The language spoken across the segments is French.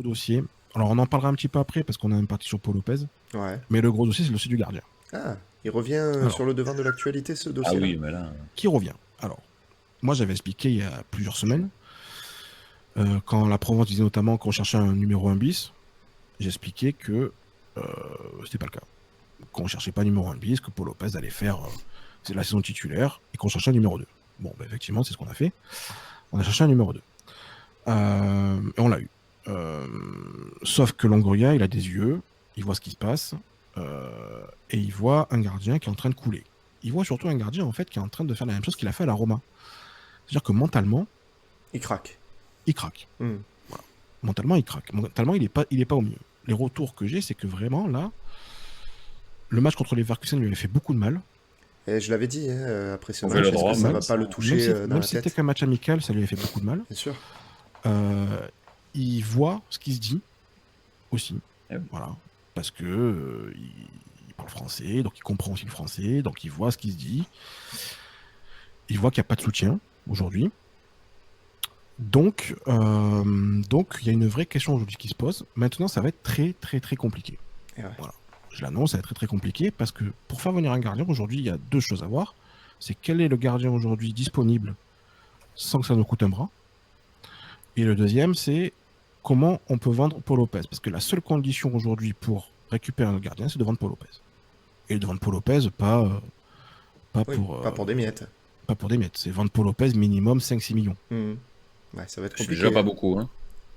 gros dossier, alors on en parlera un petit peu après parce qu'on a une partie sur Paul Lopez, Ouais. mais le gros dossier, c'est le dossier du gardien. Ah, il revient Alors, sur le devant de l'actualité, ce Ah dossier-là? oui, mais là. qui revient? Alors, moi j'avais expliqué il y a plusieurs semaines, quand la Provence disait notamment qu'on cherchait un numéro 1 bis, j'ai expliqué que c'était pas le cas. Qu'on cherchait pas un numéro 1 bis, que Paul Lopez allait faire c'est la saison titulaire et qu'on cherchait un numéro 2. Bon, bah, effectivement, c'est ce qu'on a fait. On a cherché un numéro 2. Et on l'a eu. Sauf que Longoria, il a des yeux, il voit ce qui se passe, et il voit un gardien qui est en train de couler. Il voit surtout un gardien en fait qui est en train de faire la même chose qu'il a fait à la Roma. C'est-à-dire que mentalement, Il craque. il craque. Hmm. Voilà. Mentalement, il craque. Mentalement, il est pas au mieux. Les retours que j'ai, c'est que vraiment là, le match contre les Leverkusen lui avait fait beaucoup de mal. Et je l'avais dit, hein, après ce On match, fait le est-ce droit, que ça même va ça. pas le toucher dans Même la si c'était tête? qu'un match amical, ça lui avait fait beaucoup de mal. Bien sûr. Il voit ce qui se dit aussi. Eh oui. Voilà. Parce que il parle français, donc il comprend aussi le français, donc il voit ce qui se dit. Il voit qu'il n'y a pas de soutien aujourd'hui. Donc, il y a une vraie question aujourd'hui qui se pose. Maintenant, ça va être très, très, très compliqué. Et ouais. Voilà. Je l'annonce, ça va être très, très compliqué parce que pour faire venir un gardien, aujourd'hui, il y a deux choses à voir. C'est quel est le gardien aujourd'hui disponible sans que ça nous coûte un bras. Et le deuxième, c'est comment on peut vendre Paul Lopez. Parce que la seule condition aujourd'hui pour récupérer un gardien, c'est de vendre Paul Lopez. Et de vendre Paul Lopez, pas Oui, pour, pas pour des miettes. pas pour des miettes. C'est vendre Paul Lopez minimum 5-6 millions. Hmm. Ouais, ça va être C'est compliqué. déjà pas beaucoup, hein.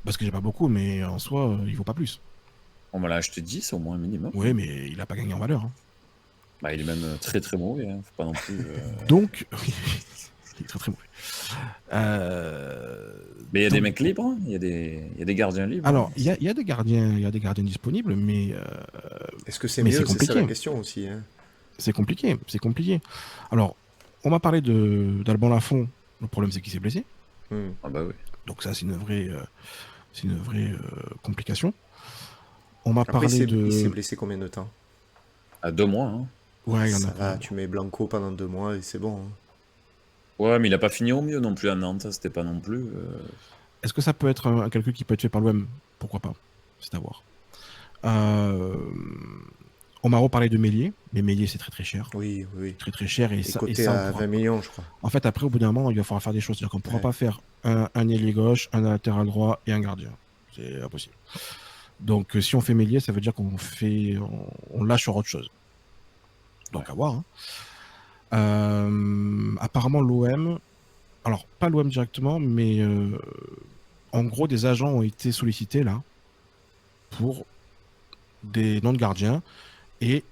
Parce que j'ai pas beaucoup, mais en soi, il vaut pas plus. On m'a acheté 10 au moins un minimum. Oui, mais il a pas gagné en valeur. Hein. Bah, il est même très très mauvais, hein. Faut pas non plus. Donc, il est très très mauvais. Mais il y a donc- des mecs libres, hein. Il y a des gardiens libres. Alors, il y a des gardiens disponibles, mais Est-ce que c'est Mais mieux? c'est C'est ça la compliqué. question aussi. Hein. c'est compliqué. Alors, on m'a parlé d'Alban Lafont. Le problème, c'est qu'il s'est blessé. Hmm. Ah bah oui. Donc ça, c'est une vraie complication. On m'a Après, parlé il s'est de... blessé combien de temps? À 2 mois, hein. Ouais, il y en Ça a va, pas. tu mets Blanco pendant 2 mois et c'est bon. Hein. Ouais, mais il a pas fini au mieux non plus à Nantes, ça, c'était pas non plus. Est-ce que ça peut être un calcul qui peut être fait par l'OM? Pourquoi pas? C'est à voir. On m'a reparlé de Mélier, mais Mélier, c'est très très cher. Oui, oui. Très très cher. Et Et ça, coté on à pourra 20 millions, je crois. En fait, après, au bout d'un moment, il va falloir faire des choses. C'est-à-dire qu'on ne pourra Ouais. pas faire un ailier gauche, un latéral droit et un gardien. C'est impossible. Donc, si on fait Mélier, ça veut dire on lâche sur autre chose. Donc, Ouais. à voir. Hein. Apparemment, l'OM, alors pas l'OM directement, mais en gros, des agents ont été sollicités là pour des noms de gardiens et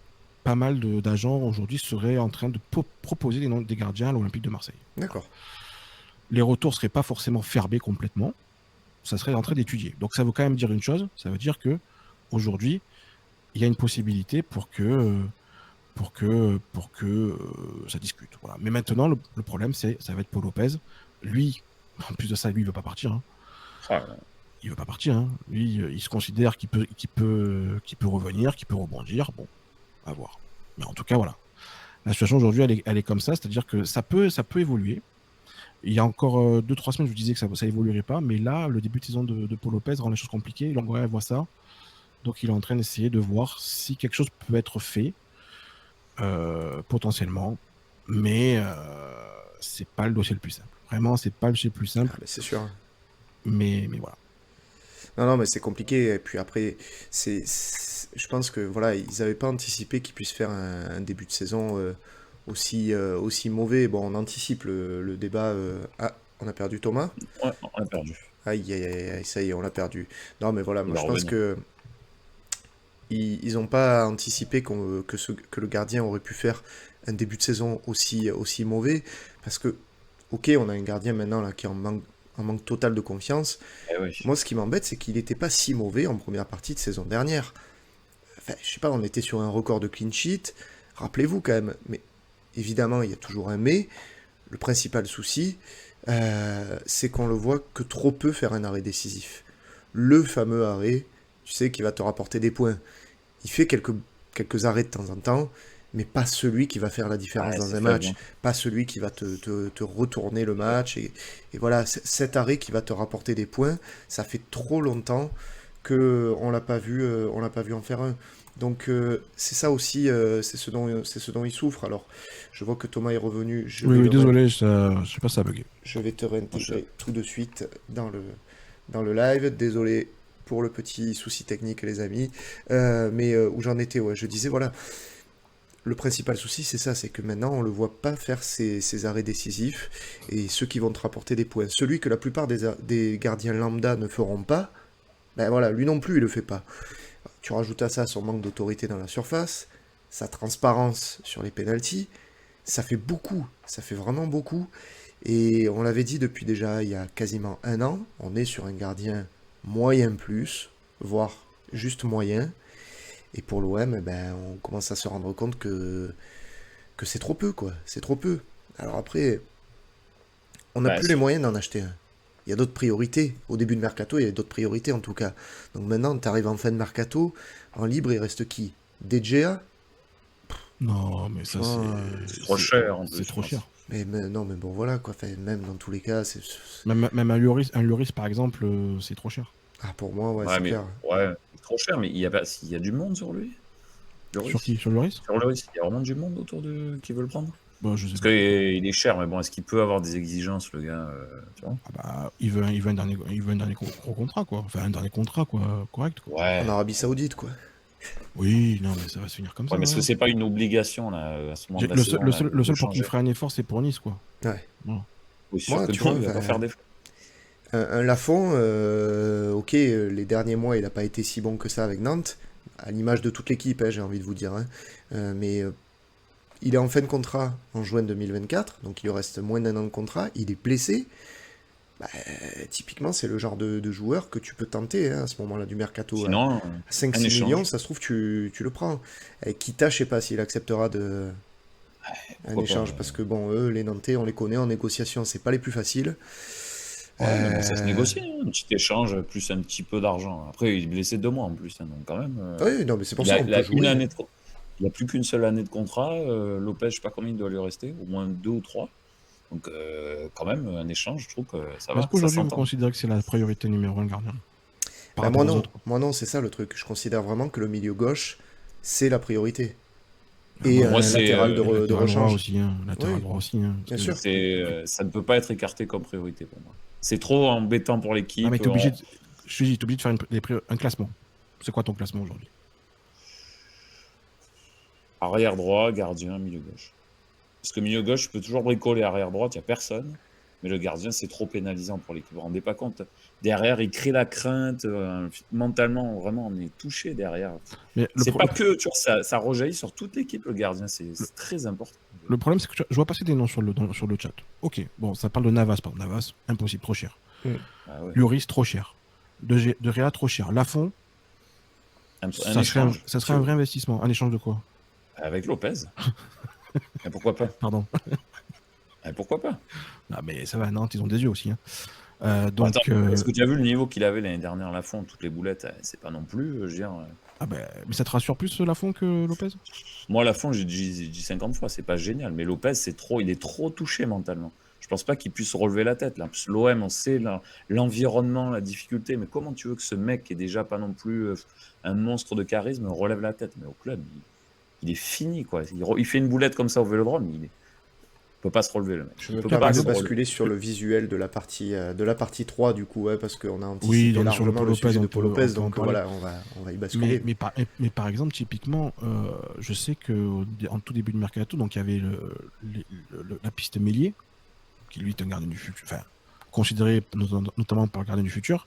pas mal d'agents aujourd'hui seraient en train de proposer des noms des gardiens à l'Olympique de Marseille. D'accord. Les retours seraient pas forcément fermés complètement, ça serait en train d'étudier. Donc ça veut quand même dire une chose, ça veut dire que aujourd'hui, il y a une possibilité pour que ça discute. Voilà. Mais maintenant, le problème, ça va être Paul Lopez. Lui, en plus de ça, lui, il veut pas partir. Hein. Ah, Il veut pas partir. Hein. Lui, il se considère qu'il peut revenir, qu'il peut rebondir. Bon, à voir. Mais en tout cas, voilà. La situation aujourd'hui, elle est comme ça, c'est-à-dire que ça peut évoluer. Il y a encore 2-3 semaines, je vous disais que ça évoluerait pas, mais là, le début de saison de Paul Lopez rend les choses compliquées. Longoria voit ça, donc il est en train d'essayer de voir si quelque chose peut être fait, potentiellement, mais c'est pas le dossier le plus simple. Vraiment, c'est pas le dossier le plus simple, Ah, mais c'est sûr. Hein. mais voilà. Non, mais c'est compliqué. Et puis après, je pense que voilà, ils n'avaient pas anticipé qu'ils puissent faire un début de saison aussi mauvais. Bon, on anticipe le débat. Ah, on a perdu Thomas. ouais, on a perdu. Aïe, aïe, aïe, aïe, ça y est, on l'a perdu. Non, mais voilà, Il moi va je pense revenir. que ils n'ont pas anticipé que le gardien aurait pu faire un début de saison aussi mauvais. Parce que, ok, on a un gardien maintenant là, qui est en manque total de confiance. Eh oui. Moi, ce qui m'embête, c'est qu'il n'était pas si mauvais en première partie de saison dernière. Enfin, je sais pas, on était sur un record de clean sheet. Rappelez-vous quand même. Mais évidemment, il y a toujours un mais. Le principal souci, c'est qu'on le voit que trop peu faire un arrêt décisif. Le fameux arrêt, tu sais, qui va te rapporter des points. Il fait quelques arrêts de temps en temps, mais pas celui qui va faire la différence Ouais, dans c'est un faible, match, hein. pas celui qui va te retourner le match. Et voilà, cet arrêt qui va te rapporter des points, ça fait trop longtemps qu'on l'a pas vu, on l'a pas vu en faire un. Donc c'est ça aussi, c'est ce dont il souffre. Alors, je vois que Thomas est revenu. Oui, désolé, je sais pas, ça a bugué. Je vais te réintégrer tout de suite dans le live. Désolé pour le petit souci technique, les amis. Mais où j'en étais, ouais, je disais, voilà, le principal souci, c'est ça, c'est que maintenant, on le voit pas faire ses arrêts décisifs et ceux qui vont te rapporter des points. Celui que la plupart des gardiens lambda ne feront pas, ben voilà, lui non plus, il le fait pas. Tu rajoutes à ça son manque d'autorité dans la surface, sa transparence sur les pénaltys, ça fait beaucoup, ça fait vraiment beaucoup. Et on l'avait dit depuis déjà il y a quasiment un an, on est sur un gardien moyen plus, voire juste moyen. Et pour l'OM, ben, on commence à se rendre compte que c'est trop peu, quoi. C'est trop peu. Alors après, on n'a Bah, plus les moyens d'en acheter un. Il y a d'autres priorités. Au début de Mercato, il y avait d'autres priorités en tout cas. Donc maintenant, tu arrives en fin de Mercato, en libre, il reste qui? DGA? Non, mais ça, c'est trop cher, en plus, C'est trop je cher. pense. Mais non, mais bon, voilà, quoi. Enfin, même dans tous les cas, c'est... Même un Lloris, par exemple, c'est trop cher. Ah, pour moi, ouais, Ouais, c'est mais clair. ouais, c'est trop cher, mais il y a pas, s'il y a du monde sur lui. Sur qui? Sur Lloris? Sur Lloris, il y a vraiment du monde autour de qui veut le prendre. Bah, je sais Parce pas. qu'il est cher, mais bon, est-ce qu'il peut avoir des exigences, le gars, tu vois? Ah bah, il veut un dernier gros contrat, quoi. Enfin, un dernier contrat, quoi, correct, quoi. Ouais. En Arabie Saoudite, quoi. Oui, non, mais ça va se finir comme Ouais, ça. mais est-ce que c'est pas une obligation, là, à ce moment de la saison, là, Le de seul pour qui changer? ferait un effort, c'est pour Nice, quoi. Ouais. Voilà. Oui, sûr Moi, que tu non, vois, il va pas enfin, faire d'efforts. un Lafont, ok, les derniers mois, il n'a pas été si bon que ça avec Nantes, à l'image de toute l'équipe, hein, j'ai envie de vous dire. Hein. Mais il est en fin de contrat en juin 2024, donc il lui reste moins d'un an de contrat, il est blessé. Bah, typiquement, c'est le genre de joueur que tu peux tenter hein, à ce moment-là du mercato. Sinon, À un 5-6 échange. millions, ça se trouve, tu le prends. Et Kita, je sais pas s'il acceptera un Pourquoi échange, pas, parce que bon, eux, les Nantais, on les connaît en négociation, c'est pas les plus faciles. ouais, mais bon, ça se Euh, négocie, hein, un petit échange plus un petit peu d'argent. Après, il est blessé 2 mois en plus, hein, donc quand même. Oui, non, mais c'est pour Il ça a, on il peut a une jouer. année de, il a plus qu'une seule année de contrat. Lopez, je sais pas combien il doit lui rester, au moins 2 ou 3. Donc quand même, un échange, je trouve que ça Mais est-ce va, ça qu'aujourd'hui, vous s'entend. considérez que c'est la priorité numéro 1, le gardien? Par Bah, rapport moi aux non, autres, quoi. moi non, c'est ça le truc. Je considère vraiment que le milieu gauche, c'est la priorité. Ah, Et Moi, un c'est latéral de latéral droit rechange. aussi, hein. Latéral Oui, droit aussi, hein. bien Parce que... sûr. ça ne peut pas être écarté comme priorité pour moi. C'est trop embêtant pour Ah, mais l'équipe. t'es obligé de... Je te dis, t'es obligé de faire un classement. C'est quoi ton classement aujourd'hui? Arrière droit, gardien, milieu gauche. Parce que milieu gauche, tu peux toujours bricoler arrière droite, il n'y a personne. Mais le gardien, c'est trop pénalisant pour l'équipe. Vous vous rendez pas compte? Derrière, il crée la crainte. Mentalement, vraiment, on est touché derrière. Mais C'est pas que, tu vois, ça rejaillit sur toute l'équipe, le gardien. C'est très important. le problème, c'est que je vois passer des noms sur le chat. Ok, bon, ça parle de Navas, par exemple. Navas, impossible, trop cher. Ah ouais. Lloris, trop cher. De Réa, trop cher. Lafont, ça serait un vrai investissement. Un échange de quoi? Avec Lopez. Et pourquoi pas? Pardon. Et pourquoi pas? Ah, mais ça va, Nantes, ils ont des yeux aussi. Hein. Bon, Donc, attends, est-ce que tu as vu le niveau qu'il avait l'année dernière, Lafont, toutes les boulettes? C'est pas non plus, je veux dire. ah ben, mais ça te rassure plus Lafont que Lopez? Moi, Lafont, j'ai dit 50 fois, c'est pas génial. Mais Lopez, il est trop touché mentalement. Je pense pas qu'il puisse relever la tête. Là. Parce que l'OM, on sait l'environnement, la difficulté. Mais comment tu veux que ce mec, qui est déjà pas non plus un monstre de charisme, relève la tête? Mais au club, il est fini, quoi. Il fait une boulette comme ça au Vélodrome, il peut pas se relever, le mec. Je Il me peut permets pas de se relever. basculer sur le visuel de la partie 3, du coup, ouais, parce qu'on a Oui, anticipé donc sur le largement Paul le Lopez, sujet de on Paul peut Lopez, en donc parler. voilà, on va y basculer. Mais par exemple, typiquement, je sais qu'en tout début de mercato, donc il y avait la piste Mélier, qui lui est un gardien du futur, enfin, considéré notamment par le gardien du futur.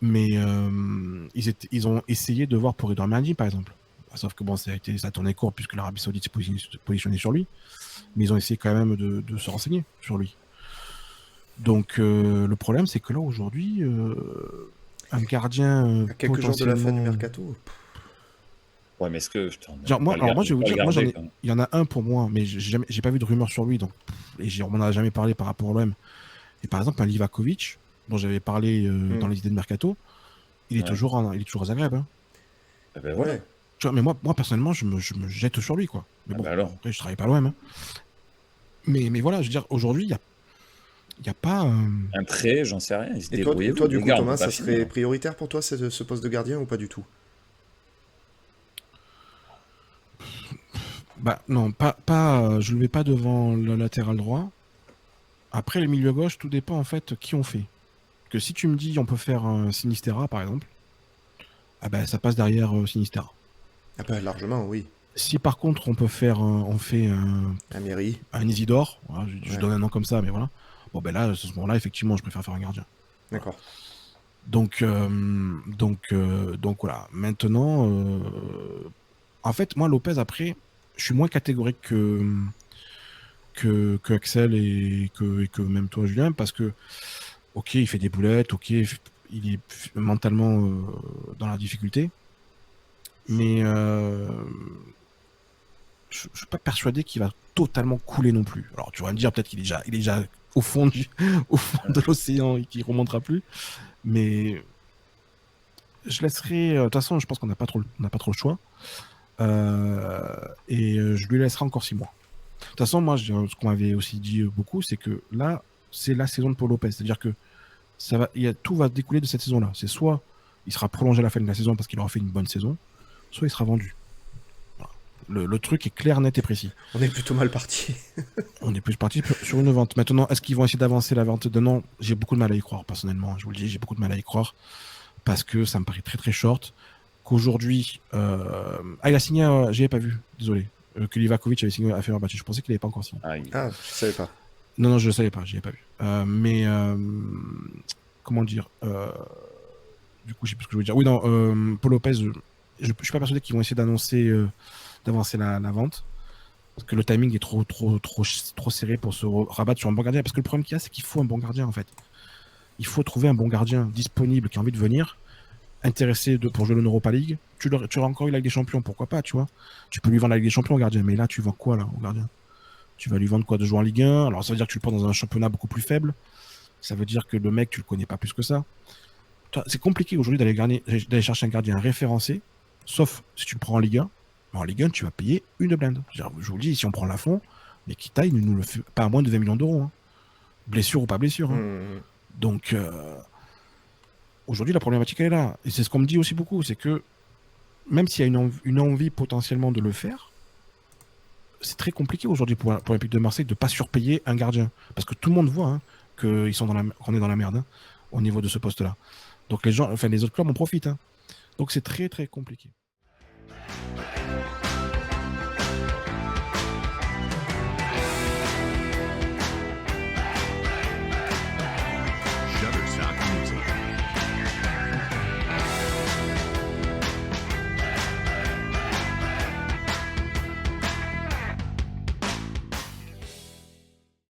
Mais ils ont essayé de voir pour Edouard Mendy, par exemple. Sauf que bon, ça a tourné court puisque l'Arabie Saoudite s'est positionnée sur lui. Mais ils ont essayé quand même de se renseigner sur lui. Donc le problème, c'est que là, aujourd'hui, un gardien À quelques jours de la fin du potentiellement... mercato. Ouais, mais est-ce que. Putain, Genre, moi, je vais vous dire, moi, il il y en a un pour moi, mais j'ai pas vu de rumeur sur lui, donc, et on m'en a jamais parlé par rapport à l'OM. Et par exemple, un Livakovic, dont j'avais parlé dans les idées de mercato, il est toujours à Zagreb. Hein. ben voilà. Ouais. Tu vois, mais moi, personnellement, je me jette sur lui, quoi. Mais bon, alors. après, je travaille pas à l'OM. Hein. Mais voilà, je veux dire, aujourd'hui, Il n'y a pas. Un prêt, j'en sais rien. Ils se Et toi, débrouillez-vous, du les coup, gars, on Thomas, peut pas ça serait finir. prioritaire pour toi, ce poste de gardien, ou pas du tout? Bah non, je le mets pas devant le latéral droit. Après, le milieu gauche, tout dépend en fait qui on fait. Que si tu me dis on peut faire un Sinistera par exemple, ah ben ça passe derrière Sinistera. Ah bah, largement, oui. Si par contre on peut faire on fait Amiri. un Isidore, voilà, je Ouais. donne un nom comme ça, mais voilà. Bon ben là, à ce moment-là, effectivement, je préfère faire un gardien. D'accord. Donc voilà. Maintenant, en fait, moi Lopez après, je suis moins catégorique que Axel et que même toi Julien, parce que ok, il fait des boulettes, ok, il est mentalement dans la difficulté, mais je suis pas persuadé qu'il va totalement couler non plus. Alors tu vas me dire peut-être qu'il est déjà au fond au fond de l'océan et qu'il remontera plus, mais je laisserai. De toute façon, je pense qu'on n'a pas trop le choix, et je lui laisserai encore 6 mois. De toute façon, moi, ce qu'on m'avait aussi dit beaucoup, c'est que là, c'est la saison de Paul Lopez, c'est-à-dire que tout va découler de cette saison-là. C'est soit il sera prolongé à la fin de la saison parce qu'il aura fait une bonne saison, soit il sera vendu. Voilà. Le truc est clair, net et précis. On est plutôt mal parti. On est plus parti sur une vente. Maintenant, est-ce qu'ils vont essayer d'avancer la vente de non? J'ai beaucoup de mal à y croire, personnellement. Je vous le dis, j'ai beaucoup de mal à y croire parce que ça me paraît très très short. Qu'aujourd'hui, il a signé, j'y avais pas vu, désolé. Que Livakovic avait signé à Fenerbahçe. Je pensais qu'il n'avait pas encore signé. Ah, je savais pas. Non, je ne savais pas, j'y avais pas vu. Mais comment dire, du coup, je sais plus ce que je veux dire. Oui, non, Paul Lopez, je suis pas persuadé qu'ils vont essayer d'avancer la vente. Parce que le timing est trop serré pour se rabattre sur un bon gardien. Parce que le problème qu'il y a, c'est qu'il faut un bon gardien, en fait. Il faut trouver un bon gardien disponible qui a envie de venir, intéressé pour jouer l'Europa League. Tu auras encore eu la Ligue des Champions, pourquoi pas, tu vois. Tu peux lui vendre la Ligue des Champions au gardien. Mais là, tu vends quoi, là, au gardien? Tu vas lui vendre quoi, de jouer en Ligue 1? Alors, ça veut dire que tu le prends dans un championnat beaucoup plus faible. Ça veut dire que le mec, tu le connais pas plus que ça. C'est compliqué aujourd'hui d'aller chercher un gardien référencé, sauf si tu le prends en Ligue 1. Mais en Ligue 1, tu vas payer une blinde. Je vous le dis, si on prend Lafont, mais Kita, il ne nous le fait pas à moins de 20 millions d'euros. Hein. Blessure ou pas blessure. Hein. Donc, aujourd'hui, la problématique, elle est là. Et c'est ce qu'on me dit aussi beaucoup, c'est que même s'il y a une envie potentiellement de le faire, c'est très compliqué aujourd'hui pour l'Olympique de Marseille de ne pas surpayer un gardien. Parce que tout le monde voit hein, qu'on est dans la merde hein, au niveau de ce poste-là. Donc les autres clubs en profitent. Hein. Donc c'est très très compliqué.